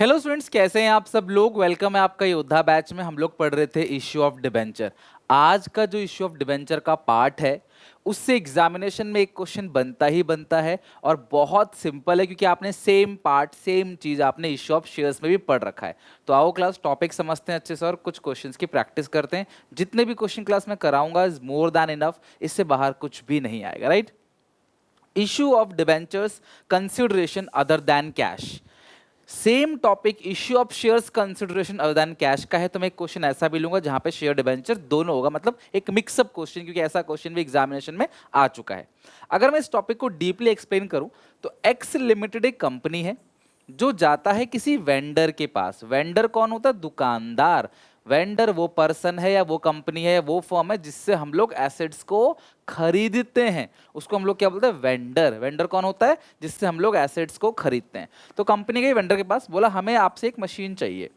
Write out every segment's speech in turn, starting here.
Hello students, कैसे हैं आप सब लोग। वेलकम है आपका योद्धा बैच में। हम लोग पढ़ रहे थे इश्यू ऑफ डिबेंचर। आज का जो इश्यू ऑफ डिबेंचर का पार्ट है उससे एग्जामिनेशन में एक क्वेश्चन बनता ही बनता है और बहुत सिंपल है, क्योंकि आपने सेम पार्ट सेम चीज आपने इश्यू ऑफ शेयर्स में भी पढ़ रखा है। तो आओ क्लास टॉपिक समझते हैं अच्छे से और कुछ क्वेश्चंस की प्रैक्टिस करते हैं। जितने भी क्वेश्चन क्लास में कराऊंगा इज मोर देन इनफ, इससे बाहर कुछ भी नहीं आएगा। Right. Issue of debentures consideration other than cash. Same topic issue of shares consideration other than cash का है, तो मैं एक क्वेश्चन ऐसा भी लूंगा जहां पे शेयर डिबेंचर दोनों होगा, मतलब एक मिक्सअप क्वेश्चन, क्योंकि ऐसा क्वेश्चन भी एग्जामिनेशन में आ चुका है। अगर मैं इस टॉपिक को डीपली एक्सप्लेन करूं तो एक्स लिमिटेड एक कंपनी है जो जाता है किसी वेंडर के पास। वेंडर कौन होता है? दुकानदार। वेंडर वो पर्सन है या वो कंपनी है, वो फर्म है जिससे हम लोग एसेट्स को खरीदते हैं, उसको हम लोग क्या बोलते हैं? वेंडर। वेंडर कौन होता है? जिससे हम लोग एसेट्स को खरीदते हैं। तो कंपनी गई वेंडर के पास, बोला हमें आपसे एक मशीन चाहिए।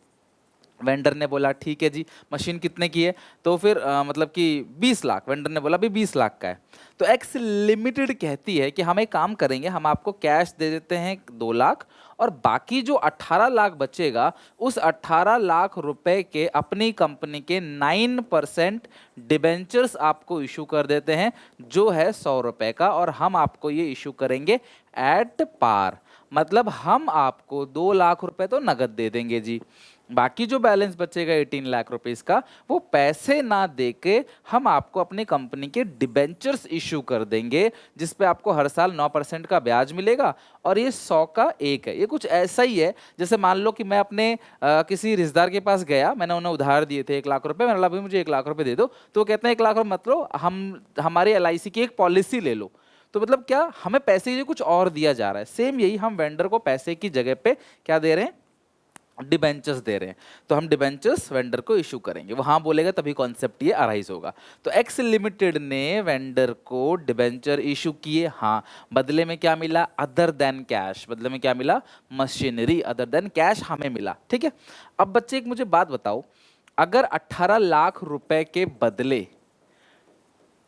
वेंडर ने बोला ठीक है जी, मशीन कितने की है? तो फिर मतलब कि 20 लाख। वेंडर ने बोला भी 20 लाख का है। तो एक्स लिमिटेड कहती है कि हम एक काम करेंगे, हम आपको कैश दे देते हैं 2 लाख, और बाकी जो 18 लाख बचेगा उस 18 लाख रुपए के अपनी कंपनी के 9% डिबेंचर्स आपको इशू कर देते हैं, जो है 100 रुपए का, और हम आपको ये इशू करेंगे एट पार। मतलब हम आपको 2 लाख रुपए तो नगद दे देंगे जी, बाकी जो बैलेंस बचेगा 18 लाख रुपीस का, वो पैसे ना देके हम आपको अपनी कंपनी के डिबेंचर्स इशू कर देंगे, जिस पे आपको हर साल 9% का ब्याज मिलेगा, और ये 100 का एक है। ये कुछ ऐसा ही है जैसे मान लो कि मैं अपने किसी रिश्तेदार के पास गया, मैंने उन्हें उधार दिए थे 1 लाख रुपए, मैंने बोला भाई मुझे 1 लाख रुपए दे दो, तो वो कहते हैं 1 लाख रुपए मत लो, हम हमारी LIC की एक पॉलिसी ले लो। तो मतलब क्या, हमें पैसे की जगह कुछ और दिया जा रहा है। सेम यही हम वेंडर को पैसे की जगह पे क्या दे रहे हैं? डिबेंचर्स दे रहे हैं। तो हम डिबेंचर्स वेंडर को इशू करेंगे, वो हाँ बोलेगा तभी कॉन्सेप्ट ये अराइज होगा। तो एक्स लिमिटेड ने वेंडर को डिबेंचर इशू किए, हाँ। बदले में क्या मिला? Other than cash. बदले में क्या मिला? मशीनरी। अदर देन कैश हमें मिला। ठीक है। अब बच्चे एक मुझे बात बताओ, अगर 18 लाख रुपए के बदले,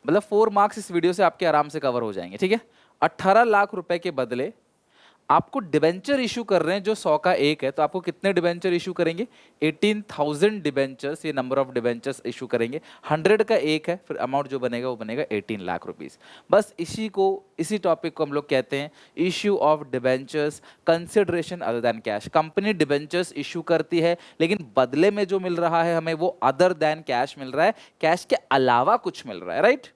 मतलब 4 मार्क्स इस वीडियो से आपके आराम से कवर हो जाएंगे, ठीक है। 18 लाख रुपए के बदले आपको डिबेंचर इशू कर रहे हैं जो 100 का एक है, तो आपको कितने डिबेंचर इशू करेंगे? 18,000 डिबेंचर्स, ये नंबर ऑफ डिबेंचर्स इशू करेंगे। 100 का एक है, फिर अमाउंट जो बनेगा वो बनेगा 18 लाख रुपीस। बस इसी टॉपिक को हम लोग कहते हैं issue of debentures consideration other than cash. Company debentures issue करती है, लेकिन बदले में जो मिल रहा है हमें वो अदर देन कैश मिल रहा है, कैश के अलावा कुछ मिल रहा है। राइट।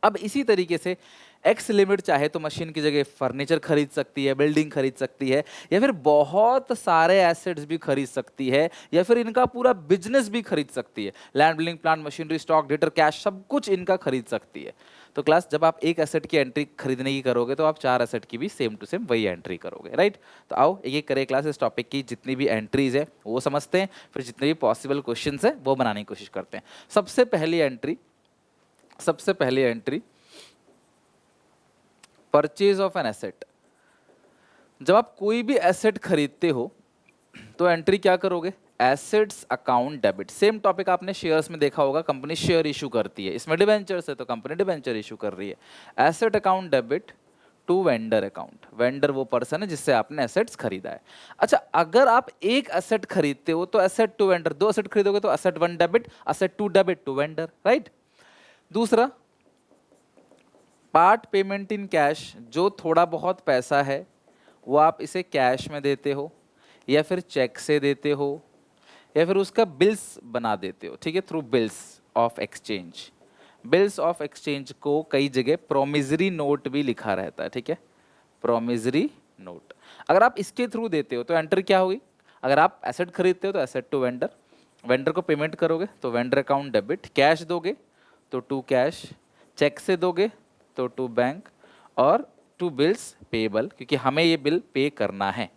अब इसी तरीके से एक्स लिमिट चाहे तो मशीन की जगह फर्नीचर खरीद सकती है, बिल्डिंग खरीद सकती है, या फिर बहुत सारे एसेट्स भी खरीद सकती है, या फिर इनका पूरा बिजनेस भी खरीद सकती है। Land, building, plant, machinery, stock, debtor, cash, सब कुछ इनका खरीद सकती है। तो क्लास, जब आप एक एसेट की एंट्री खरीदने की करोगे तो आप 4 एसेट की भी सेम टू सेम वही एंट्री करोगे। राइट। तो आओ एक एक करें क्लास, इस टॉपिक की जितनी भी एंट्रीज है वो समझते हैं, फिर जितने भी पॉसिबल क्वेश्चंस है वो बनाने की कोशिश करते हैं। सबसे पहली entry, purchase of an asset. जब आप कोई भी एसेट खरीदते हो तो एंट्री क्या करोगे? Assets account debit. Same topic आपने शेयर्स में देखा होगा, कंपनी शेयर इशू करती है, इसमें डिबेंचर्स है तो कंपनी डिबेंचर इशू कर रही है। Asset account debit to vendor account. Vendor वो पर्सन है जिससे आपने एसेट्स खरीदा है। अच्छा, अगर आप एक एसेट खरीदते हो तो एसेट टू वेंडर, 2 एसेट खरीदोगे तो asset 1 debit, asset 2 debit to vendor. Right. दूसरा, पार्ट पेमेंट इन कैश। जो थोड़ा बहुत पैसा है वो आप इसे कैश में देते हो, या फिर चेक से देते हो, या फिर उसका बिल्स बना देते हो, ठीक है, through bills of exchange. Bills of exchange को कई जगह प्रोमिजरी नोट भी लिखा रहता है, ठीक है, प्रोमिजरी नोट। अगर आप इसके थ्रू देते हो तो एंटर क्या होगी? अगर आप एसेट खरीदते हो तो एसेट टू वेंडर, वेंडर को पेमेंट करोगे तो वेंडर अकाउंट डेबिट, कैश दोगे तो टू कैश, चेक से दोगे तो टू बैंक, और टू बिल्स पेबल, क्योंकि हमें ये बिल पे करना है।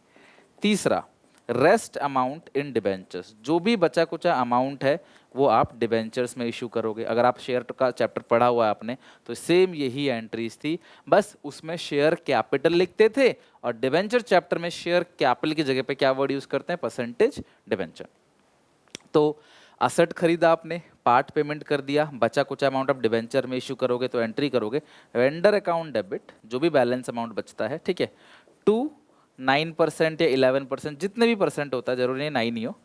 तीसरा, रेस्ट अमाउंट इन डिबेंचर्स। जो भी बचा कुचा अमाउंट है वो आप डिबेंचर्स में इशू करोगे। अगर आप शेयर का चैप्टर पढ़ा हुआ है आपने तो सेम यही एंट्रीज थी, बस उसमें शेयर कैपिटल लिखते थे, और डिबेंचर चैप्टर में शेयर कैपिटल की जगह पे क्या वर्ड यूज करते हैं? Percentage debenture. तो असेट खरीदा आपने, पार्ट पेमेंट कर दिया, बचा कुछ अमाउंट आप डिबेंचर में इशू करोगे तो एंट्री करोगे वेंडर अकाउंट डेबिट, जो भी बैलेंस अमाउंट बचता है, ठीक है, टू 9% या 11%, जितने भी परसेंट होता है, जरूरी नहीं 9 ही हो,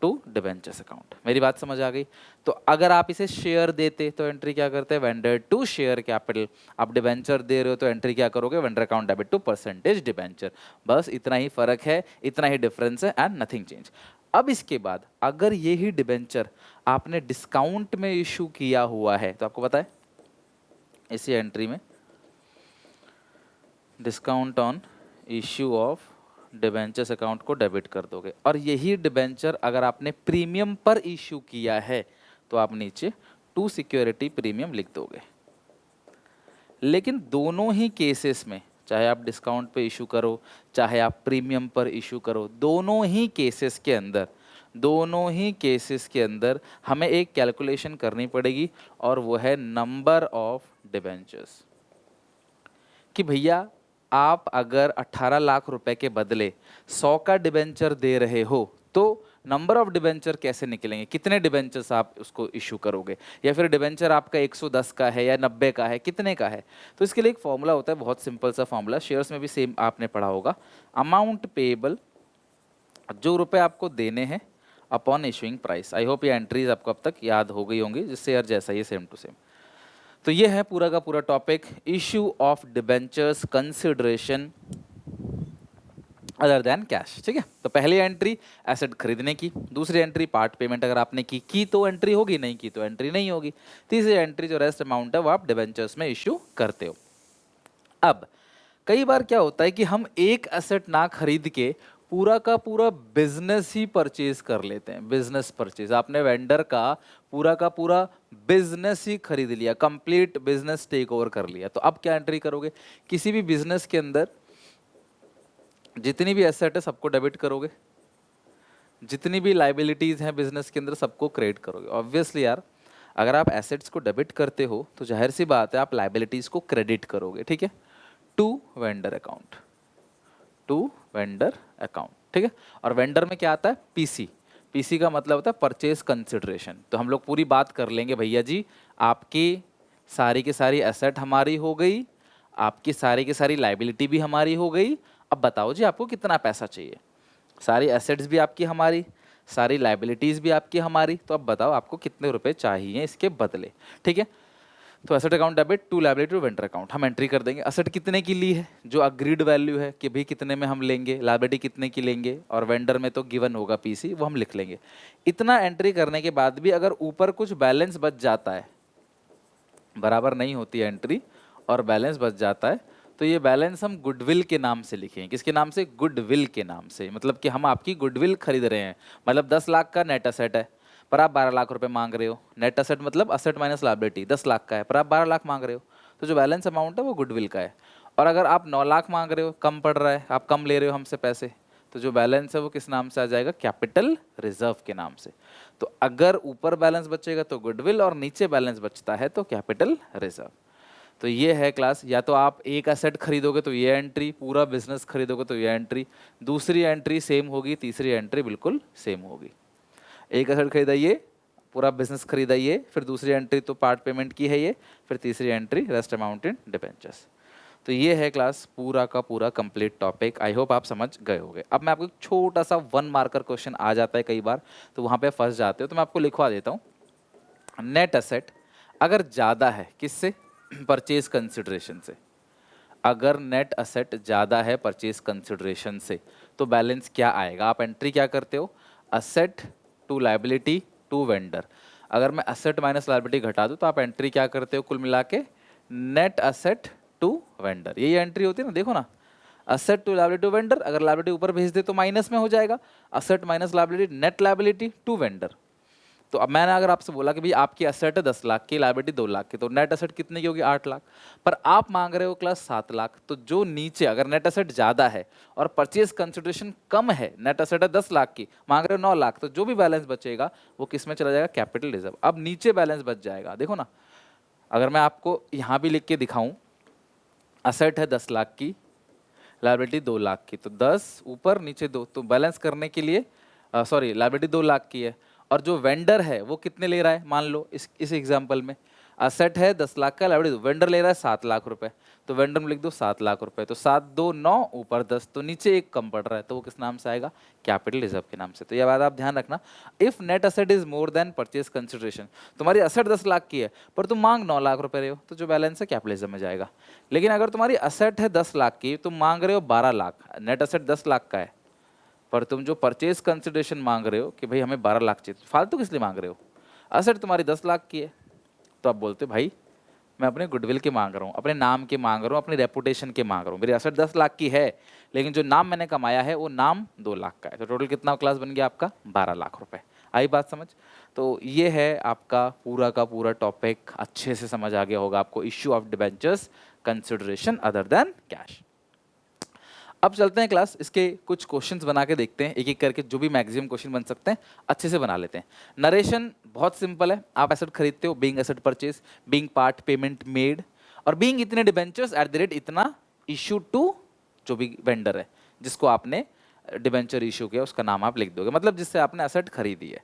टू डिबेंचर्स अकाउंट। मेरी बात समझ आ गई? तो अगर आप इसे शेयर देते तो एंट्री क्या करते हैं, वेंडर टू शेयर कैपिटल। आप डिबेंचर दे रहे हो तो एंट्री क्या करोगे, vendor account debit to percentage debenture. बस इतना ही फर्क है, इतना ही डिफरेंस है, एंड नथिंग चेंज। अब इसके बाद अगर ये ही डिबेंचर आपने डिस्काउंट में इशू किया हुआ है तो आपको पता है इसी एंट्री में discount on issue of debentures account को डेबिट कर दोगे। और यही डिबेंचर अगर आपने प्रीमियम पर इश्यू किया है तो आप नीचे टू सिक्योरिटी प्रीमियम लिख दोगे। लेकिन दोनों ही केसेस में, चाहे आप डिस्काउंट पे इशू करो चाहे आप प्रीमियम पर इशू करो, दोनों ही केसेस के अंदर हमें एक कैलकुलेशन करनी पड़ेगी, और वो है नंबर ऑफ डिबेंचर्स। कि भैया आप अगर 18 लाख रुपए के बदले 100 का डिबेंचर दे रहे हो तो नंबर ऑफ डिबेंचर कैसे निकलेंगे, कितने डिबेंचर्स आप उसको इशू करोगे, या फिर डिबेंचर आपका 110 का है या 90 का है, कितने का है। तो इसके लिए एक फॉर्मूला होता है, बहुत सिंपल सा फॉर्मूला, शेयर्स में भी सेम आपने पढ़ा होगा। अमाउंट पेएबल, जो रुपए आपको देने हैं, upon issuing price. I hope ये एंट्रीज आपको अब तक याद हो गई होंगी, जिससे यार जैसा ये सेम टू सेम। तो ये है पूरा का पूरा topic, issue of debentures consideration other than cash. ठीक है, तो पहली एंट्री एसेट खरीदने की, दूसरी एंट्री पार्ट पेमेंट अगर आपने की तो एंट्री होगी, नहीं की तो एंट्री नहीं होगी, तीसरी एंट्री जो रेस्ट अमाउंट है वो आप डिबेंचर्स में इशू करते हो। अब कई बार क्या होता है कि हम एक एसेट ना खरीद के पूरा का पूरा बिजनेस ही परचेज कर लेते हैं। बिजनेस परचेज, आपने वेंडर का पूरा बिजनेस ही खरीद लिया, कंप्लीट बिजनेस टेक ओवर कर लिया। तो अब क्या एंट्री करोगे, किसी भी बिजनेस के अंदर जितनी भी एसेट है सबको डेबिट करोगे, जितनी भी लाइबिलिटीज हैं बिजनेस के अंदर सबको क्रेडिट करोगे। ऑब्वियसली यार, अगर आप एसेट्स को डेबिट करते हो तो जाहिर सी बात है आप लाइबिलिटीज को क्रेडिट करोगे। ठीक है, to vendor account, to vendor account. ठीक है, और वेंडर में क्या आता है, पीसी। पीसी का मतलब होता है परचेज कंसिडरेशन। तो हम लोग पूरी बात कर लेंगे, भैया जी आपकी सारी की सारी एसेट हमारी हो गई, आपकी सारी की सारी लाइबिलिटी भी हमारी हो गई, अब बताओ जी आपको कितना पैसा चाहिए। सारी एसेट्स भी आपकी हमारी, सारी लाइबिलिटीज भी आपकी हमारी, तो अब बताओ आपको कितने रुपए चाहिए इसके बदले। ठीक है, तो asset account debit to liability to vendor account हम एंट्री कर देंगे। एसेट कितने की ली है, जो अग्रीड वैल्यू है कि भाई कितने में हम लेंगे, लायबिलिटी कितने की लेंगे, और वेंडर में तो गिवन होगा पीसी, वो हम लिख लेंगे। इतना एंट्री करने के बाद भी अगर ऊपर कुछ बैलेंस बच जाता है, बराबर नहीं होती है एंट्री और बैलेंस बच जाता है, तो ये बैलेंस हम गुडविल के नाम से लिखेंगे। किसके नाम से, गुडविल के नाम से। मतलब कि हम आपकी गुडविल खरीद रहे हैं। मतलब 10 लाख का नेट असेट है पर आप 12 लाख रुपए मांग रहे हो। नेट असेट मतलब असेट माइनस लायबिलिटी 10 लाख का है पर आप 12 लाख मांग रहे हो, तो जो बैलेंस अमाउंट है वो गुडविल का है। और अगर आप 9 लाख मांग रहे हो, कम पड़ रहा है, आप कम ले रहे हो हमसे पैसे, तो जो बैलेंस है वो किस नाम से आ जाएगा, कैपिटल रिजर्व के नाम से। तो अगर ऊपर बैलेंस बचेगा तो गुडविल और नीचे बैलेंस बचता है तो कैपिटल रिजर्व। तो ये है क्लास, या तो आप एक एसेट खरीदोगे तो ये एंट्री, पूरा बिजनेस खरीदोगे तो ये एंट्री, दूसरी एंट्री सेम होगी, तीसरी एंट्री बिल्कुल सेम होगी। एक एसेट खरीदा ये, पूरा बिजनेस खरीदा ये, फिर दूसरी एंट्री तो पार्ट पेमेंट की है ये, फिर तीसरी entry rest amount in debentures. तो ये है क्लास पूरा का पूरा कंप्लीट टॉपिक। आई होप आप समझ गए होंगे। अब मैं आपको एक छोटा सा 1 मार्कर क्वेश्चन आ जाता है कई बार, तो वहाँ पे फंस जाते हो, तो मैं आपको लिखवा देता हूँ। नेट असेट अगर ज़्यादा है किससे, परचेज कंसिडरेशन से। अगर नेट असेट ज़्यादा है परचेज कंसिडरेशन से तो बैलेंस क्या आएगा, आप एंट्री क्या करते हो, asset to liability to vendor. अगर मैं असेट माइनस लायबिलिटी घटा दूं तो आप एंट्री क्या करते हो, कुल मिला के नेट असेट टू वेंडर। यही एंट्री होती है ना, देखो ना, asset to liability to vendor. अगर लायबिलिटी ऊपर भेज दे तो माइनस में हो जाएगा, asset minus liability net liability to vendor. तो अब मैंने अगर आपसे बोला कि भाई आपकी असेट है 10 लाख की, लायबिलिटी 2 लाख की, तो नेट असेट कितने की होगी, 8 लाख, पर आप मांग रहे हो क्लास 7 लाख। तो जो नीचे अगर नेट असेट ज़्यादा है और परचेज कंसिडरेशन कम है, नेट असेट है 10 लाख की, मांग रहे हो 9 लाख, तो जो भी बैलेंस बचेगा वो किस में चला जाएगा, कैपिटल रिजर्व। अब नीचे बैलेंस बच जाएगा, देखो ना, अगर मैं आपको यहाँ भी लिख के दिखाऊँ, असेट है 10 लाख की, लायबिलिटी 2 लाख की, तो 10 ऊपर नीचे 2, तो बैलेंस करने के लिए सॉरी लायबिलिटी 2 लाख की है, और जो वेंडर है वो कितने ले रहा है, मान लो इस एग्जांपल में असेट है 10 लाख का, लाइबिलिटी वेंडर ले रहा है 7 लाख रुपए, तो वेंडर में लिख दो 7 लाख रुपए, तो 7 2 9 ऊपर 10, तो नीचे एक कम पड़ रहा है, तो वो किस नाम से आएगा? कैपिटल रिजर्व के नाम से। तो ये बात आप ध्यान रखना, if net asset is more than purchase consideration, तुम्हारी असेट 10 लाख की है पर तुम मांग 9 लाख रुपए रहे हो, तो जो बैलेंस है कैपिटल रिजर्व में जाएगा। लेकिन अगर तुम्हारी असेट है 10 लाख की, तुम मांग रहे हो 12 लाख, नेट असेट 10 लाख का है पर तुम जो परचेज कंसिडरेशन मांग रहे हो कि भाई हमें 12 लाख चाहिए, फालतू किस लिए मांग रहे हो? असेट तुम्हारी 10 लाख की है, तो आप बोलते भाई मैं अपने गुडविल के मांग रहा हूँ, अपने नाम के मांग रहा हूँ, अपनी रेपुटेशन के मांग रहा हूँ, मेरी असेट 10 लाख की है लेकिन जो नाम मैंने कमाया है वो नाम 2 लाख का है, तो टोटल कितना क्लास बन गया आपका? 12 लाख रुपए। आई बात समझ? तो ये है आपका पूरा का पूरा टॉपिक, अच्छे से समझ आ गया होगा आपको, issue of debentures consideration other than cash. अब चलते हैं क्लास, इसके कुछ क्वेश्चंस बना के देखते हैं, एक एक करके जो भी मैक्सिमम क्वेश्चन बन सकते हैं अच्छे से बना लेते हैं। नरेशन बहुत सिंपल है, आप एसेट खरीदते हो, being asset purchase, being part payment made, और बीइंग इतने डिबेंचर्स एट द रेट इतना इशू टू जो भी वेंडर है जिसको आपने डिबेंचर इशू किया, उसका नाम आप लिख दोगे, मतलब जिससे आपने एसेट खरीदी है।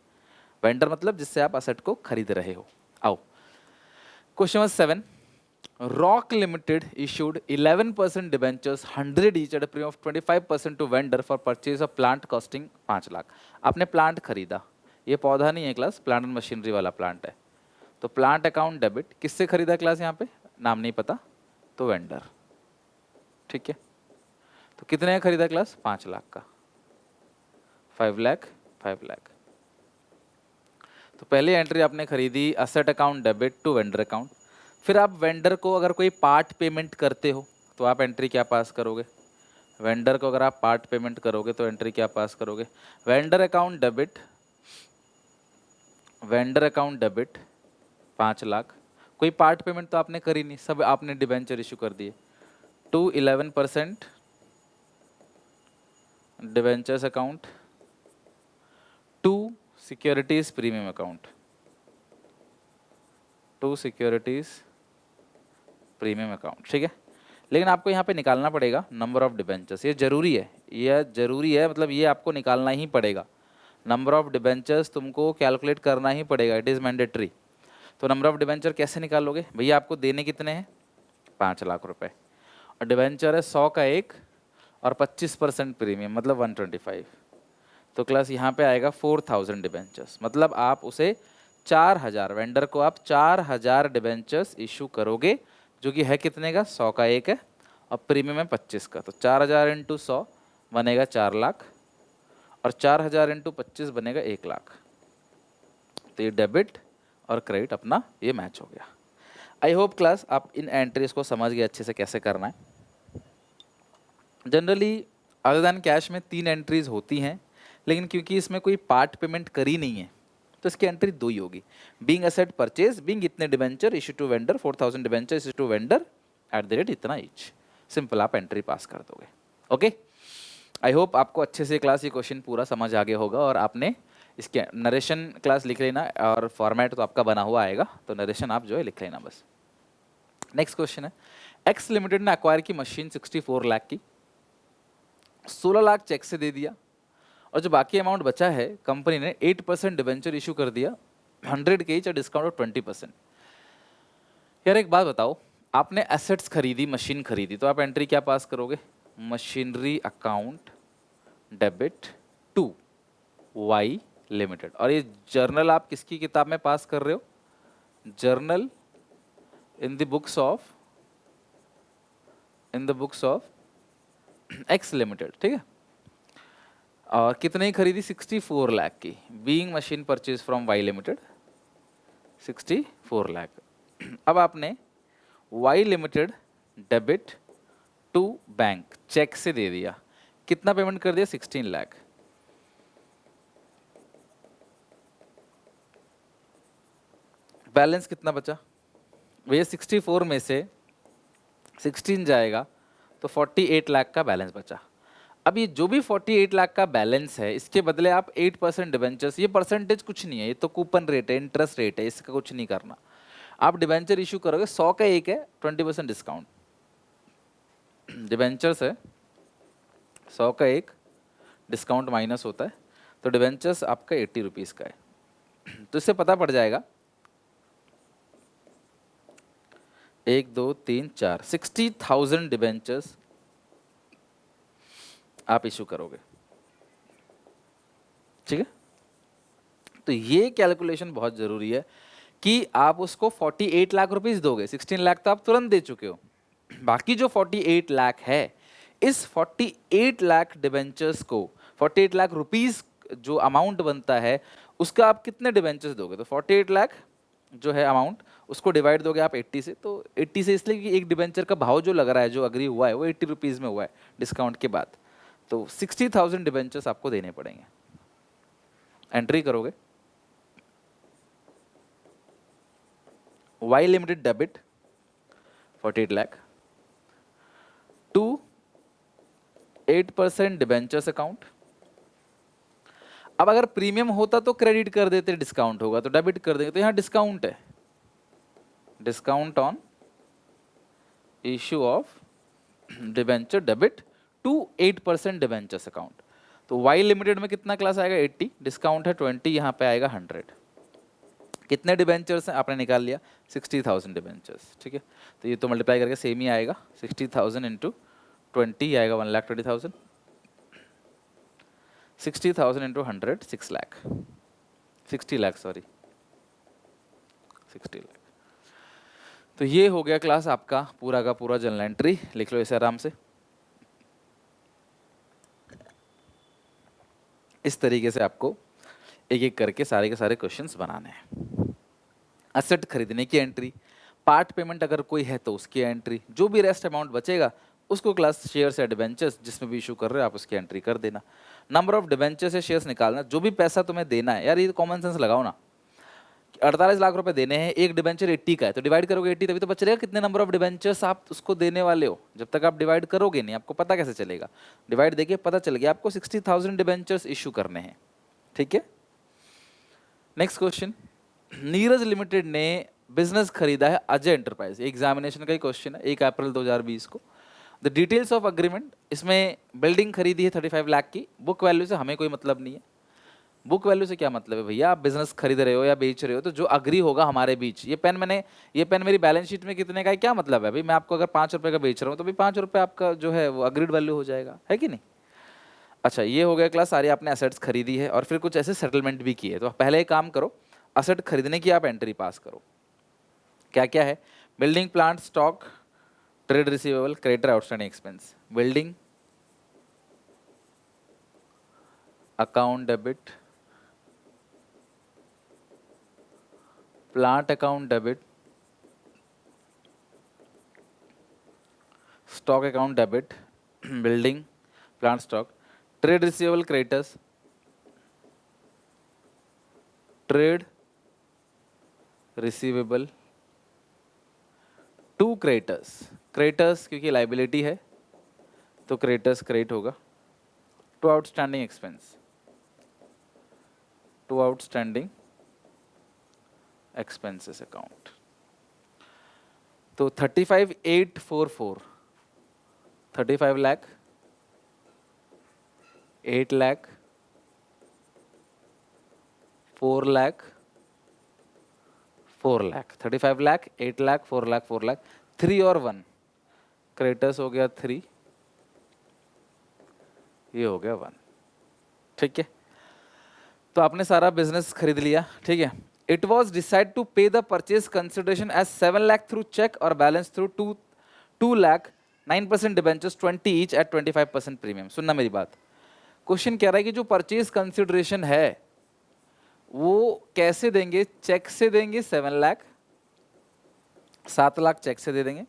वेंडर मतलब जिससे आप एसेट को खरीद रहे हो। आओ question number 7, Rock Limited issued 11% debentures 100 each at a premium of 25% to vendor for purchase of plant costing 5 lakh. आपने प्लांट खरीदा, ये पौधा नहीं है क्लास, प्लांट एंड मशीनरी वाला प्लांट है, तो प्लांट अकाउंट डेबिट किससे खरीदा क्लास? यहाँ पे नाम नहीं पता, तो वेंडर। ठीक है, तो कितने का खरीदा क्लास? 5 लाख का, 5 लाख 5 लाख। तो पहली एंट्री आपने खरीदी asset account debit to vendor account. फिर आप वेंडर को अगर कोई पार्ट पेमेंट करते हो तो आप एंट्री क्या पास करोगे? वेंडर को अगर आप पार्ट पेमेंट करोगे तो एंट्री क्या पास करोगे? Vendor account debit, vendor account debit 5 lakh. कोई पार्ट पेमेंट तो आपने करी नहीं, सब आपने डिबेंचर इशू कर दिए। To 11% debentures account to securities premium account, to securities premium account. ठीक है, लेकिन आपको यहाँ पे निकालना पड़ेगा नंबर ऑफ डिबेंचर्स, ये जरूरी है, ये जरूरी है, मतलब ये आपको निकालना ही पड़ेगा। नंबर ऑफ डिबेंचर्स तुमको कैलकुलेट करना ही पड़ेगा, इट इज़ मैंडेटरी। तो नंबर ऑफ डिबेंचर कैसे निकालोगे भैया? आपको देने कितने हैं? 5 लाख रुपए, और डिबेंचर है 100 का एक और 25% प्रीमियम मतलब 125, तो क्लास यहाँ पे आएगा 4000 डिबेंचर्स, मतलब आप उसे 4000, वेंडर को आप 4000 डिबेंचर्स इशू करोगे, जो कि है कितने का? 100 का एक है और प्रीमियम है 25 का, तो 4000 इंटू 100 बनेगा 4 लाख और 4000 इंटू 25 बनेगा 1 लाख। तो ये डेबिट और क्रेडिट अपना ये मैच हो गया। आई होप क्लास आप इन एंट्रीज को समझ गए अच्छे से कैसे करना है। जनरली अदर देन कैश में 3 एंट्रीज होती हैं, लेकिन क्योंकि इसमें कोई पार्ट पेमेंट करी नहीं है तो इसकी एंट्री 2 ही होगी, बीइंग असेट परचेज, बीइंग इतने debenture issue to vendor, 4000 debenture issue to vendor at the rate इतना ईच। सिंपल, आप एंट्री पास कर दोगे। ओके, आई होप आपको अच्छे से क्लास ये क्वेश्चन पूरा समझ आ गया होगा, और आपने इसके नरेशन क्लास लिख लेना, और फॉर्मेट तो आपका बना हुआ आएगा, तो नरेशन आप जो है लिख लेना बस। नेक्स्ट क्वेश्चन है, एक्स लिमिटेड ने एक्वायर की मशीन 64 लाख की, 16 लाख चेक से दे दिया, और जो बाकी अमाउंट बचा है कंपनी ने 8% डिबेंचर इशू कर दिया 100 के ईच, डिस्काउंट ऑफ 20%। यार एक बात बताओ, आपने एसेट्स खरीदी, मशीन खरीदी, तो आप एंट्री क्या पास करोगे? Machinery account debit to Y limited, और ये जर्नल आप किसकी किताब में पास कर रहे हो? Journal in the books of X limited. ठीक है, और कितने की खरीदी? 64 लाख की, being machine purchase from Y limited 64 lakh. अब आपने Y limited debit to bank cheque से दे दिया, कितना पेमेंट कर दिया? 16 लाख। बैलेंस कितना बचा भैया? 64 में से 16 जाएगा तो 48 लाख का बैलेंस बचा। अब ये जो भी 48 लाख का बैलेंस है, इसके बदले आप 8% डिबेंचर्स, ये परसेंटेज कुछ नहीं है, ये तो कूपन रेट है, इंटरेस्ट रेट है, इसका कुछ नहीं करना। आप डिबेंचर इशू करोगे, 100 का एक है, 20% डिस्काउंट। डिबेंचर्स है 100 का एक, डिस्काउंट माइनस होता है, तो डिबेंचर्स आपका 80 रुपीज़ का है। तो इससे पता पड़ जाएगा 1 2 3 4 60,000 डिबेंचर्स आप इशू करोगे, ठीक है। तो ये कैलकुलेशन बहुत जरूरी है कि आप उसको 48 लाख रुपीस दोगे। 16 लाख तो आप तुरंत दे चुके हो, बाकी जो 48 लाख है, इस 48 लाख डिबेंचर्स को, 48 लाख रुपीस जो अमाउंट बनता है उसका आप कितने डिबेंचर्स दोगे। तो 48 लाख जो है अमाउंट, उसको डिवाइड दोगे आप 80 से। तो 80 से इसलिए कि एक डिबेंचर का भाव जो लग रहा है, जो अग्री हुआ है, वो 80 रुपीज़ में हुआ है डिस्काउंट के बाद। तो 60,000 डिबेंचर्स आपको देने पड़ेंगे। एंट्री करोगे, Y limited debit 48 lakh to 8% debentures account. अब अगर प्रीमियम होता तो क्रेडिट कर देते, डिस्काउंट होगा तो डेबिट कर देंगे। तो यहां डिस्काउंट है, discount on issue of debenture debit to 8% debentures account. तो वाई लिमिटेड में कितना क्लास आएगा 80, डिस्काउंट है 20, यहाँ पे आएगा 100। कितने डिबेंचर्स हैं आपने निकाल लिया, 60,000 डिबेंचर्स, ठीक है। तो ये तो मल्टीप्लाई करके सेम ही आएगा, 60,000 इंटू 20 आएगा 1,20,000, 60,000 इंटू 100 6 लाख, 60 लाख सॉरी 60 लाख। तो ये हो गया क्लास आपका पूरा का पूरा जर्नल एंट्री। लिख लो इसे आराम से। इस तरीके से आपको एक एक करके सारे के सारे क्वेश्चंस बनाने हैं। असेट खरीदने की एंट्री, पार्ट पेमेंट अगर कोई है तो उसकी एंट्री, जो भी रेस्ट अमाउंट बचेगा उसको क्लास शेयर्स या डिबेंचर्स जिसमें भी इशू कर रहे हो आप उसकी एंट्री कर देना। नंबर ऑफ डिबेंचर्स से शेयर्स निकालना, जो भी पैसा तुम्हें देना है, यार ये कॉमन सेंस लगाओ ना, 48 लाख रुपए देने हैं, एक डिबेंचर 80 का है, तो डिवाइड करोगे 80, तभी तो बच रहेगा कितने नंबर ऑफ डिबेंचर्स आप उसको देने वाले हो। जब तक आप डिवाइड करोगे नहीं आपको पता कैसे चलेगा। डिवाइड देखिए पता चल गया आपको 60,000 डिबेंचर्स इशू करने हैं, ठीक है। नेक्स्ट क्वेश्चन, नीरज लिमिटेड ने बिजनेस खरीदा है अजय एंटरप्राइज। एग्जामिनेशन का ही क्वेश्चन है, 1 अप्रैल 2020 को। द डिटेल्स ऑफ अग्रीमेंट, इसमें बिल्डिंग खरीदी है 35 लाख की। बुक वैल्यू से हमें कोई मतलब नहीं है। बुक वैल्यू से क्या मतलब है भैया, आप बिजनेस खरीद रहे हो या बेच रहे हो तो जो अग्री होगा हमारे बीच। ये पेन मेरी बैलेंस शीट में कितने का है, क्या मतलब है भाई, मैं आपको अगर 5 रुपए का बेच रहा हूँ तो भाई 5 रुपए आपका जो है वो अग्रीड वैल्यू हो जाएगा, है कि नहीं। अच्छा ये हो गया क्लास, सारी आपने असेट्स खरीदी है और फिर कुछ ऐसे सेटलमेंट भी किए। तो पहले एक काम करो, असेट खरीदने की आप एंट्री पास करो। क्या क्या है, building plant stock trade receivable creditor outstanding expense. Building account debit, plant account debit, stock account debit, building plant stock, trade receivable creditors, trade receivable to creditors, creditors क्योंकि लाइबिलिटी है तो क्रेडिटर्स क्रेडिट होगा, to outstanding expense, to outstanding expenses account. तो 35,844, 35 लाख, 8 लाख, 4 लाख, 4 लाख, 35 लाख, 8 लाख, 4 लाख, 4 लाख, 3 और 1, creditors हो गया 3, ये हो गया 1, ठीक है। तो आपने सारा बिजनेस खरीद लिया, ठीक है। It was decide to pay the purchase consideration as 7 lakh through cheque और balance through 2 lakh, 9% debentures 20 each at 25% premium. सुनना मेरी बात, क्वेश्चन कह रहा है कि जो परचेज कंसिडरेशन है वो कैसे देंगे, चेक से देंगे 7 लाख, 7 लाख चेक से दे देंगे,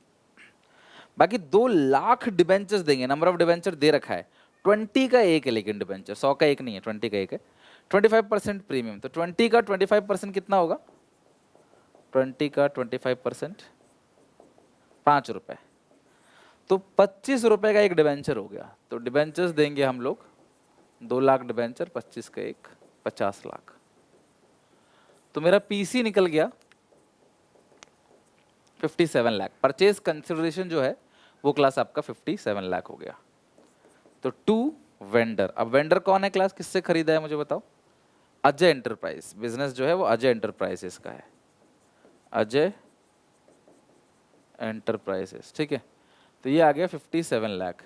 बाकी 2 लाख डिबेंचर्स देंगे। नंबर ऑफ डिबेंचर दे रखा है 20 का एक है, लेकिन डिबेंचर 100 का एक नहीं है, 20 का एक है, 25% प्रीमियम। तो 20 का 25% कितना होगा, 20 का 25% 5 रुपए, तो 25 रुपए का एक डिबेंचर हो गया। तो डिबेंचर्स देंगे हम लोग 2 लाख डिबेंचर, 25 का एक 50 लाख। तो मेरा पीसी निकल गया 57 लाख। परचेज कंसिडरेशन जो है वो क्लास आपका 57 लाख हो गया। तो टू वेंडर, अब वेंडर कौन है क्लास, किससे खरीदा है मुझे बताओ, अजय एंटरप्राइज। बिजनेस जो है वो अजय एंटरप्राइजेस का है, अजय एंटरप्राइजेस, ठीक है। तो ये आ गया 57 लाख,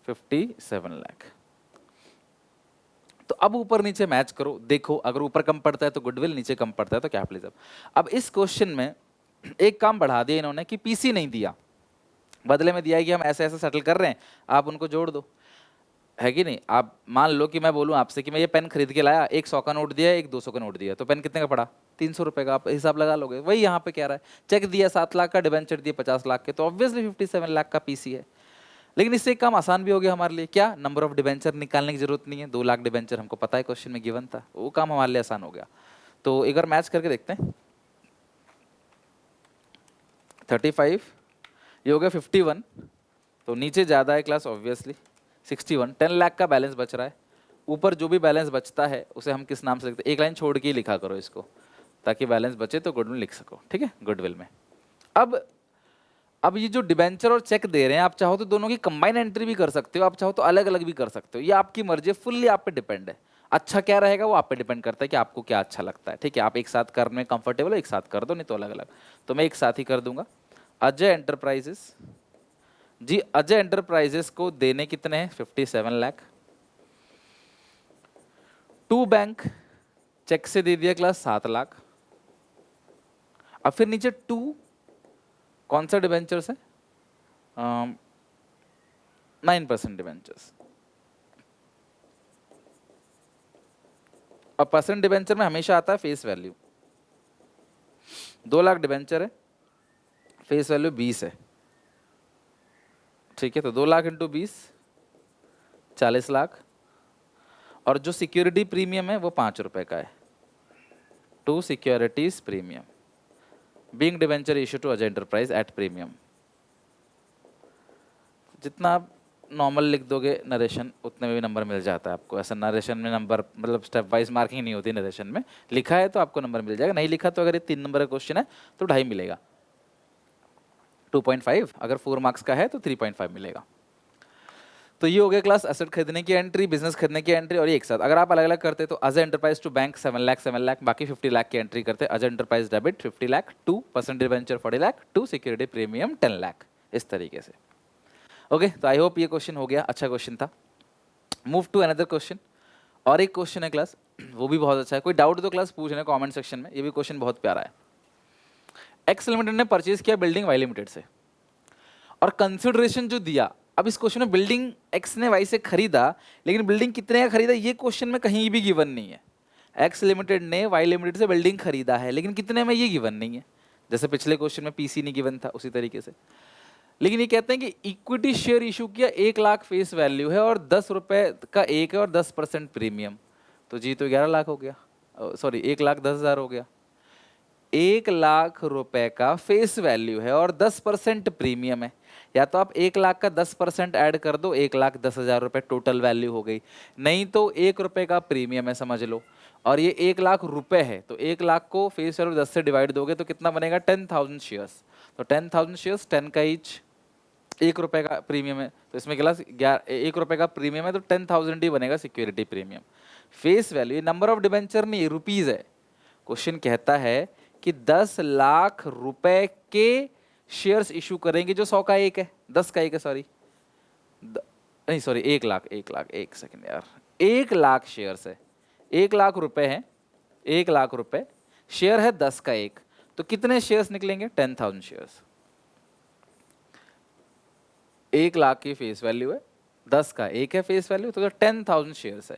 57 लाख। तो अब ऊपर नीचे मैच करो, देखो अगर ऊपर कम पड़ता है तो गुडविल, नीचे कम पड़ता है तो कैपिटलिज्म। अब इस क्वेश्चन में एक काम बढ़ा दिया इन्होंने कि पीसी नहीं दिया, बदले में दिया है कि हम ऐसे ऐसे सेटल कर रहे हैं, आप उनको जोड़ दो, है कि नहीं। आप मान लो कि मैं बोलूं आपसे कि मैं ये पेन खरीद के लाया, एक 100 का नोट दिया, एक 200 का नोट दिया, तो पेन कितने का पड़ा? 300 रुपए का। आप हिसाब लगा लोगे, वही यहाँ पे कह रहा है। चेक दिया 7 लाख का, डिबेंचर दिए 50 लाख के, तो ऑब्वियसली 57 लाख का पीसी है। लेकिन इससे एक काम आसान भी हो गया हमारे लिए, क्या? नंबर ऑफ डिबेंचर निकालने की जरूरत नहीं है। 2 लाख डिबेंचर हमको पता है, क्वेश्चन में गिवन था, वो काम हमारे लिए आसान हो गया। तो एक बार मैच करके देखते हैं। 35, ये हो गया 51, तो नीचे ज़्यादा है क्लास ऑब्वियसली 61। 10 लाख का बैलेंस बच रहा है। ऊपर जो भी बैलेंस बचता है उसे हम किस नाम से लिखते हैं? एक लाइन छोड़ के ही लिखा करो इसको, ताकि बैलेंस बचे तो गुडविल लिख सको, ठीक है, गुडविल में। अब ये जो डिबेंचर और चेक दे रहे हैं, आप चाहो तो दोनों की कंबाइन एंट्री भी कर सकते हो, आप चाहो तो अलग अलग भी कर सकते हो, ये आपकी मर्जी, फुल्ली आप पे डिपेंड है। अच्छा क्या रहेगा वो आप पे डिपेंड करता है कि आपको क्या अच्छा लगता है, ठीक है। आप एक साथ करने में कंफर्टेबल हो, एक साथ कर दो, नहीं तो अलग अलग। तो मैं एक साथ ही कर दूंगा। अजय एंटरप्राइजेस जी, अजय एंटरप्राइजेस को देने कितने हैं? 57 लाख। टू बैंक चेक से दे दिया क्लास 7 लाख। अब फिर नीचे टू कौन सा डिबेंचर्स है? 9% डिबेंचर्स। अब परसेंट डिबेंचर में हमेशा आता है फेस वैल्यू। 2 लाख डिबेंचर है, फेस वैल्यू 20 है, ठीक है। तो 2 लाख इंटू 20 40 लाख। और जो सिक्योरिटी प्रीमियम है वो 5 रुपए का है। 2 securities premium being debenture issue to Ajay enterprise at premium. जितना आप नॉर्मल लिख दोगे नरेशन, उतने में भी नंबर मिल जाता है आपको। ऐसा नरेशन में नंबर मतलब स्टेप वाइज मार्किंग नहीं होती नरेशन में। लिखा है तो आपको नंबर मिल जाएगा, नहीं लिखा तो अगर ये 3 नंबर का क्वेश्चन है तो 2.5 मिलेगा। 2.5 अगर 4 मार्क्स का है तो 3.5 मिलेगा। तो ये हो गया क्लास एसेट खरीदने की एंट्री, बिजनेस खरीदने की एंट्री, और ये एक साथ। अगर आप अलग अलग करते तो Ajay enterprise to bank 7 lakh 7 lakh, बाकी 50 लाख की एंट्री करते। Ajay enterprise debit 50 lakh, 2% debenture 40 lakh, 2 security premium 10 lakh, इस तरीके से। ओके, तो आई होप ये क्वेश्चन हो गया, अच्छा क्वेश्चन था। Move to another question. और एक क्वेश्चन है क्लास, वो भी बहुत अच्छा है। कोई डाउट तो क्लास पूछना कमेंट सेक्शन में, ये भी क्वेश्चन बहुत प्यारा है। एक्स लिमिटेड ने परचेज किया बिल्डिंग वाई लिमिटेड से, और कंसिडरेशन जो दिया, अब इस क्वेश्चन में बिल्डिंग एक्स ने वाई से खरीदा, लेकिन बिल्डिंग कितने का खरीदा ये क्वेश्चन में कहीं भी गिवन नहीं है। एक्स लिमिटेड ने वाई लिमिटेड से बिल्डिंग खरीदा है, लेकिन कितने में ये गिवन नहीं है। जैसे पिछले क्वेश्चन में पीसी नहीं गिवन था, उसी तरीके से। लेकिन ये कहते हैं कि इक्विटी शेयर इशू किया, 1 लाख फेस वैल्यू है और 10 रुपए का एक है और 10% प्रीमियम, तो जी तो 11 लाख हो गया, सॉरी 1,10,000 हो गया। 1 लाख रुपए का फेस वैल्यू है और 10% प्रीमियम है। या तो आप 1 लाख का 10% ऐड कर दो, 1,10,000 रुपए टोटल वैल्यू हो गई, नहीं तो 1 रुपए का प्रीमियम है समझ लो, और ये 1 लाख रुपए है। तो 1 लाख को फेस वैल्यू 10 से डिवाइड दोगे तो कितना बनेगा? 10,000 शेयर्स। तो 10,000 शेयर्स, 10 का ईच, 1 रुपए का प्रीमियम है, तो इसमें क्लास 1 रुपए का प्रीमियम है, तो 10,000 ही बनेगा security premium. Face value, number of debenture नहीं, रुपीज है। क्वेश्चन कहता है कि 10 लाख रुपए के शेयर्स इशू करेंगे, जो 100 का एक है, 10 का एक है, सॉरी नहीं सॉरी 1 लाख, 1 लाख, एक सेकंड यार, 1 लाख शेयर्स है, 1 लाख रुपए है, 1 लाख रुपए, शेयर है 10 का एक, तो कितने शेयर्स निकलेंगे? 10,000 शेयर्स। 1 लाख की फेस वैल्यू है, 10 का एक है फेस वैल्यू, तो 10,000 शेयर्स है।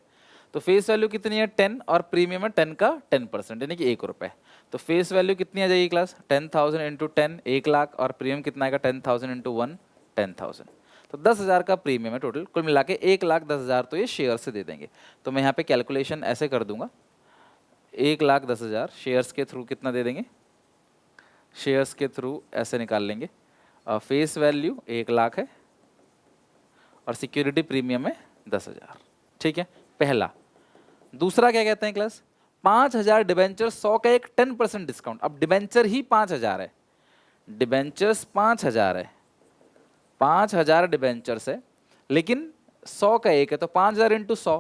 तो फेस वैल्यू कितनी है? 10, और प्रीमियम है 10 का 10%, यानी कि 1 रुपए। तो फेस वैल्यू कितनी आ जाएगी क्लास? 10,000 इंटू 10, 1 लाख, और प्रीमियम कितना आएगा? 10,000 इंटू 1, 10,000। तो 10,000 का प्रीमियम है टोटल, कुल मिला के 1,10,000 तो ये शेयर से दे देंगे। तो मैं यहाँ पे कैलकुलेशन ऐसे कर दूंगा, 1,10,000 शेयर्स के थ्रू कितना दे देंगे? शेयर्स के थ्रू ऐसे निकाल लेंगे। फेस वैल्यू 1 लाख है और सिक्योरिटी प्रीमियम है 10,000, ठीक है, पहला। दूसरा क्या कहते हैं क्लास? 5,000 डिबेंचर, 100 का एक 10% डिस्काउंट। अब डिबेंचर ही 5,000 है, डिबेंचर्स 5,000 है, 5,000 डिबेंचर्स है, लेकिन 100 का एक है, तो 5,000 इंटू 100,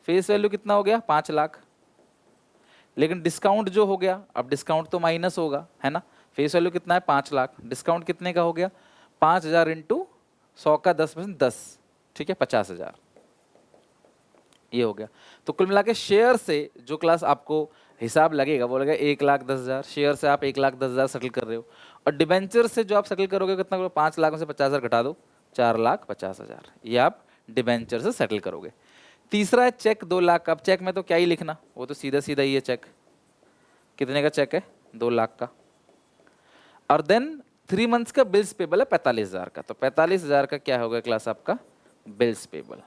फेस वैल्यू कितना हो गया? 5 लाख। लेकिन डिस्काउंट जो हो गया, अब डिस्काउंट तो माइनस होगा, है ना, फेस वैल्यू कितना है 5 लाख, डिस्काउंट कितने का हो गया 5,000 इंटू 100 का 10%, 10, ठीक है 50,000, ये हो गया। तो कुल मिला के शेयर से जो क्लास आपको हिसाब लगेगा वो लगेगा 1,10,000, शेयर से आप 1,10,000 सेटल कर रहे हो, और डिबेंचर से जो आप सेटल करोगे कितना करोगे, 5 लाख में से 50,000 घटा दो, 4,50,000, ये आप डिबेंचर से सेटल करोगे। तीसरा है चेक 2 लाख का। अब चेक में तो क्या ही लिखना, वो तो सीधा सीधा ही है चेक, कितने का चेक है 2 लाख का। और देन 3 मंथ्स का बिल्स पेबल है 45,000 का, तो 45,000 का क्या होगा क्लास आपका बिल्स पेबल।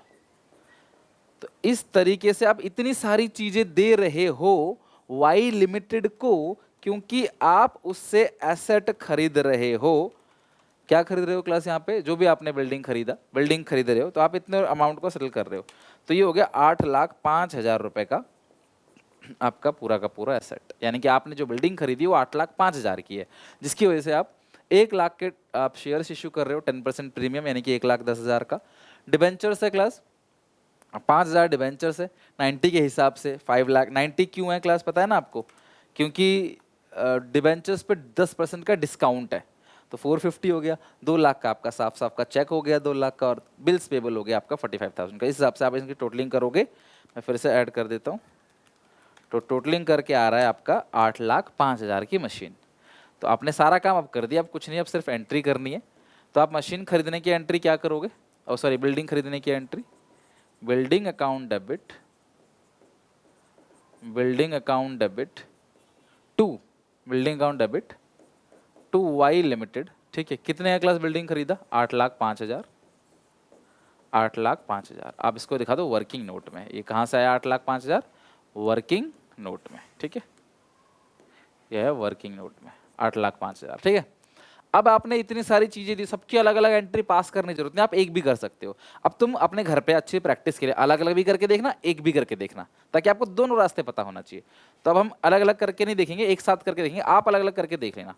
तो इस तरीके से आप इतनी सारी चीजें दे रहे हो वाई लिमिटेड को, क्योंकि आप उससे एसेट खरीद रहे हो। क्या खरीद रहे हो क्लास, यहाँ पे जो भी आपने बिल्डिंग खरीद रहे हो, तो आप इतने अमाउंट को सेटल कर रहे हो। तो ये हो गया 8,05,000 रुपए का आपका पूरा का पूरा एसेट, यानी कि आपने जो बिल्डिंग खरीदी वो 8,05,000 की है, जिसकी वजह से आप 1 लाख के आप शेयर्स इश्यू कर रहे हो 10% प्रीमियम, यानी कि 1,10,000 का। डिबेंचर्स है क्लास 5,000 डिबेंचर्स है 90 के हिसाब से 5 लाख। 90 क्यों है क्लास पता है ना आपको, क्योंकि डिबेंचर्स पे 10% का डिस्काउंट है, तो 450 हो गया। 2 लाख का आपका साफ साफ का चेक हो गया 2 लाख का, और बिल्स पेबल हो गया आपका 45,000 का। इस हिसाब से आप इनकी टोटलिंग करोगे, मैं फिर से ऐड कर देता हूँ, तो टोटलिंग करके आ रहा है आपका 8,05,000 की मशीन। तो आपने सारा काम अब कर दिया, अब कुछ नहीं, अब सिर्फ एंट्री करनी है। तो आप मशीन खरीदने की एंट्री क्या करोगे, और सॉरी बिल्डिंग खरीदने की entry, building account debit to Y limited, ठीक है। कितने का क्लास बिल्डिंग खरीदा 8,05,000, 8,05,000। आप इसको दिखा दो वर्किंग नोट में, ये कहाँ से आया 8,05,000, वर्किंग नोट में, ठीक है, यह है वर्किंग नोट में 8,05,000, ठीक है। अब आपने इतनी सारी चीजें दी, सबकी अलग अलग एंट्री पास करने की जरूरत नहीं, आप एक भी कर सकते हो। अब तुम अपने घर पे अच्छी प्रैक्टिस के लिए अलग अलग भी करके देखना, एक भी करके देखना, ताकि आपको दोनों रास्ते पता होना चाहिए। तो अब हम अलग अलग करके नहीं देखेंगे, एक साथ करके देखेंगे, आप अलग अलग करके देख लेना।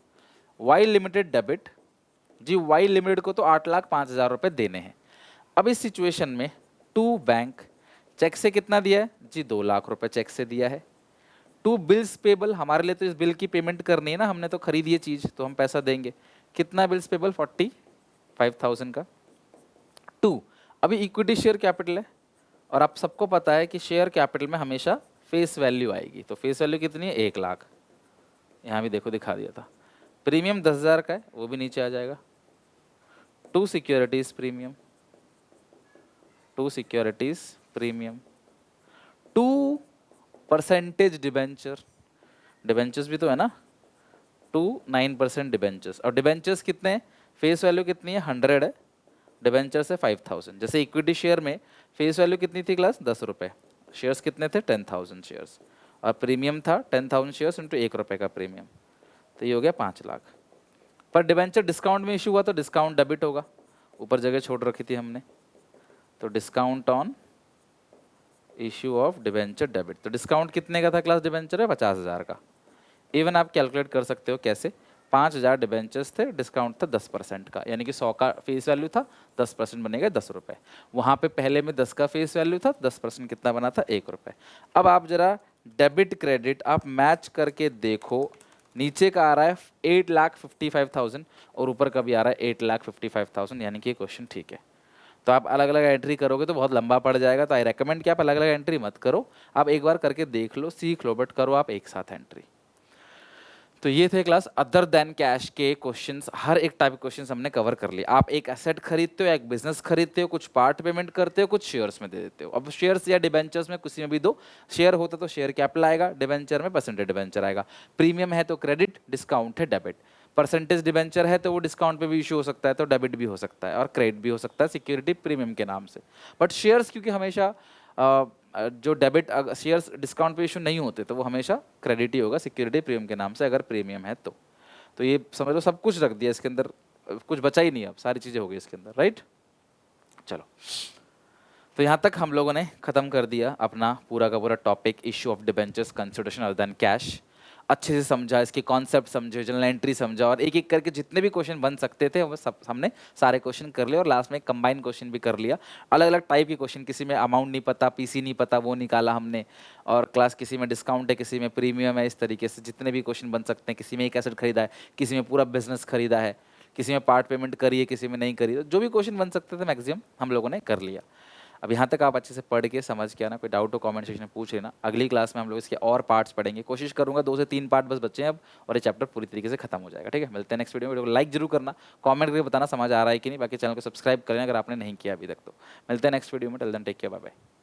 वाई लिमिटेड डेबिट जी, वाई लिमिटेड को तो 8,05,000 रुपए देने हैं। अब इस सिचुएशन में टू बैंक, चेक से कितना दिया है जी 2 लाख रुपए चेक से दिया है। टू बिल्स पेबल, हमारे लिए तो इस बिल की पेमेंट करनी है ना, हमने तो खरीदी है चीज तो हम पैसा देंगे। कितना बिल्स पेबल 45,000 का। टू, अभी इक्विटी शेयर कैपिटल है, और आप सबको पता है कि शेयर कैपिटल में हमेशा फेस वैल्यू आएगी, तो फेस वैल्यू कितनी है 1 लाख, यहाँ भी देखो दिखा दिया था। प्रीमियम 10,000 का है, वो भी नीचे आ जाएगा। To securities premium, to percentage debentures भी तो है ना, 9% डिबेंचर्स, और डिबेंचर्स कितने हैं, फेस वैल्यू कितनी है 100 है, डिबेंचर्स है 5,000। जैसे इक्विटी शेयर में फेस वैल्यू कितनी थी क्लास 10 रुपये, शेयर्स कितने थे 10,000 शेयर्स, और प्रीमियम था 10,000 शेयर्स इंटू 1 रुपये का प्रीमियम, तो ये हो गया 5 लाख। पर डिबेंचर डिस्काउंट में इशू हुआ तो डिस्काउंट डेबिट होगा, ऊपर जगह छोड़ रखी थी हमने, तो discount on issue of debenture debit. तो डिस्काउंट कितने का था क्लास डिबेंचर है 50,000 का। इवन आप कैलकुलेट कर सकते हो कैसे, 5,000 डिबेंचर्स थे, डिस्काउंट था 10% का, यानी कि 100 का फेस वैल्यू था, 10% बनेगा 10 रुपये। वहाँ पे पहले में 10 का फेस वैल्यू था, 10% कितना बना था 1 रुपये। अब आप जरा डेबिट क्रेडिट आप मैच करके देखो, नीचे का आ रहा है 8,55,000 और ऊपर का भी आ रहा है 8,55,000, यानी कि क्वेश्चन ठीक है। तो आप अलग अलग एंट्री करोगे तो बहुत लंबा पड़ जाएगा, तो आई रेकमेंड कि आप अलग अलग एंट्री मत करो, आप एक बार करके देख लो, सीख लो, बट करो आप एक साथ एंट्री। तो ये थे क्लास अदर देन कैश के क्वेश्चंस, हर एक टाइप के क्वेश्चंस हमने कवर कर लिए। आप एक एसेट खरीदते हो, एक बिजनेस खरीदते हो, कुछ पार्ट पेमेंट करते हो, कुछ शेयर्स में दे देते हो। अब शेयर्स या डिबेंचर्स में किसी में भी दो, शेयर होता तो शेयर कैपिटल आएगा, डिबेंचर में परसेंटेज डिबेंचर आएगा, प्रीमियम है तो क्रेडिट, डिस्काउंट है डेबिट। परसेंटेज डिबेंचर है तो वो डिस्काउंट पे भी इशू हो सकता है, तो डेबिट भी हो सकता है और क्रेडिट भी हो सकता है सिक्योरिटी प्रीमियम के नाम से। बट शेयर्स क्योंकि हमेशा जो डेबिट शेयर्स डिस्काउंट पे इशू नहीं होते, तो वो हमेशा क्रेडिट ही होगा सिक्योरिटी प्रीमियम के नाम से, अगर प्रीमियम है तो ये समझ लो सब कुछ रख दिया इसके अंदर, कुछ बचा ही नहीं, अब सारी चीज़ें हो गई इसके अंदर, राइट। चलो, तो यहाँ तक हम लोगों ने ख़त्म कर दिया अपना पूरा का पूरा topic issue of debentures consideration other than cash. अच्छे से समझा, इसके कॉन्सेप्ट समझे, जनरल एंट्री समझा, और एक एक करके जितने भी क्वेश्चन बन सकते थे वो सब हमने सारे क्वेश्चन कर लिए, और लास्ट में कंबाइन क्वेश्चन भी कर लिया। अलग अलग टाइप के क्वेश्चन, किसी में अमाउंट नहीं पता, पीसी नहीं पता, वो निकाला हमने। और क्लास किसी में डिस्काउंट है, किसी में प्रीमियम है, इस तरीके से जितने भी क्वेश्चन बन सकते हैं। किसी में एक एसेट खरीदा है, किसी में पूरा बिजनेस खरीदा है, किसी में पार्ट पेमेंट करी है, किसी में नहीं करी है। तो जो भी क्वेश्चन बन सकते थे मैक्सिमम हम लोगों ने कर लिया। अब यहाँ तक आप अच्छे से पढ़ के समझ के आना, कोई डाउट हो कमेंट सेक्शन में पूछ लेना। अगली क्लास में हम लोग इसके और पार्ट्स पढ़ेंगे, कोशिश करूंगा 2 से 3 पार्ट बस बच्चे हैं अब, और ये चैप्टर पूरी तरीके से खत्म हो जाएगा। ठीक है, मिलते हैं नेक्स्ट वीडियो को लाइक जरूर करना, कमेंट करके बताना समझ आ रहा है कि नहीं। बाकी चैनल को सब्सक्राइब करें अगर आपने नहीं किया अभी तक तो। मिलते हैं नेक्स्ट वीडियो में, till then take care, bye bye.